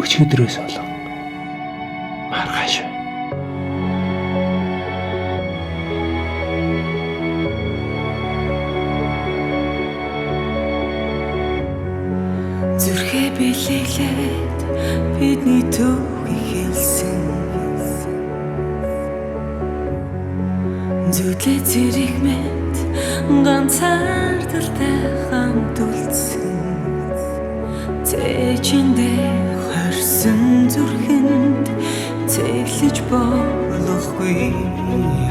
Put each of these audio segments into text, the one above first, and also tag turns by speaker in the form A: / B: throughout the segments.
A: өчигдрөөс болон маргааш бай.
B: Зүрхээ бэлэглээд бидний төвийг хэлсэн. Зүтлээ зэрэг мэд ганцаардалтай хамт үлдсэн. Тэжиндээ хорсон зүрхэнд цэглэж болохгүй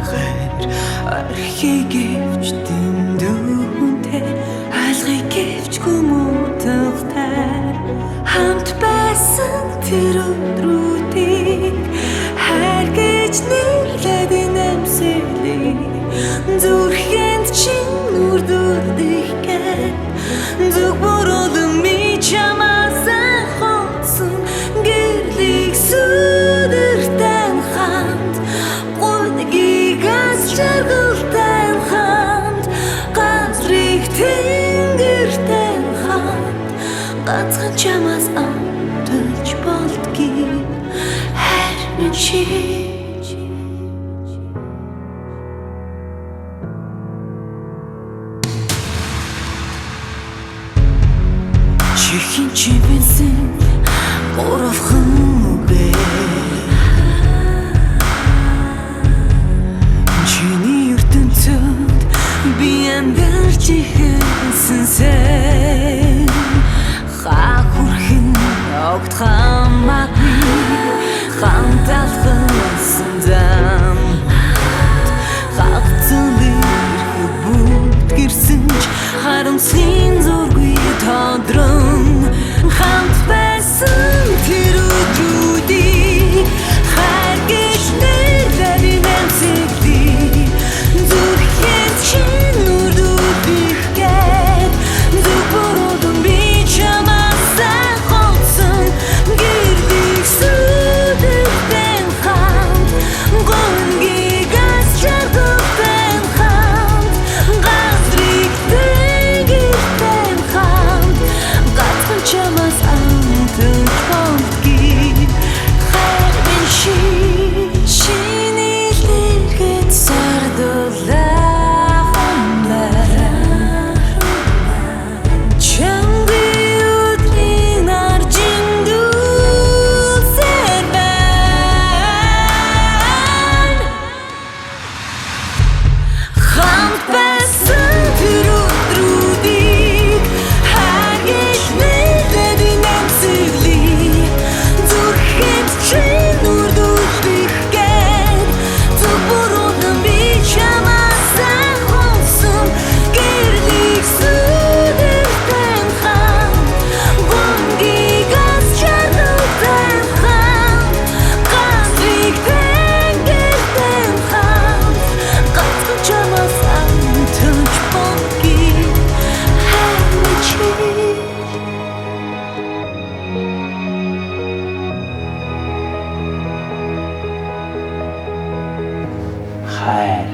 B: хайр. Архийг гэвч дэндүүнтэй алгыг гэвч гүмүтэлтэй хамт байсан тэр өдрүүдийг хайр гэж нэрлээд нэмсэлээ. Зүрхэнд чинь үрдүрдэх гээд зүг боролон ми чамаас хоцсон гэрлийг сүдэртэн хамт гуйгийг аз жаргалтай хамт газрыг тэнгэртэн хамт гацхан чамаас амталж болдгийг хайр минь чи. Чихин чивэнсэн гуравхан үгэ чиний ертөнцөд би амьдарч ихсэн сэн хаа хүрхэн огт хамаагүй хамталсан зам хагцлэр бүгд гэрсэн ч харамсхийн зургүй тодрон хамт байсан тэр өдрүүдийг хайр гэж нэрлээд нэмсэлээ. Зүрхэнд чинь үрдүрдэх гээд зүг боролон би чамаас хоцсон гэрлийг сүдэртэн хамт гуйгийг аз жаргалтай хамт газрыг тэнгэртэн хамт гацхан чамаас амталж болдгийг хайр минь чи. Чиний лэргэд сардуулаа хамлаа чамби өдрийн аржиндүүлсээр байна. Хамт байсан тэр өдрүүдийг хайр гэж нэрлээд нэмсэлээ. Зүрхэнд чинь үрдүрдэх гээд зүг боролон би чамаас хоцсон гэрлийг сүдэртэн хамт гуйгийг аз жаргалтай хамт газрыг тэнгэртэн хамт гацхан чамаас амталж болдгийг хайр минь чи.
A: Хайр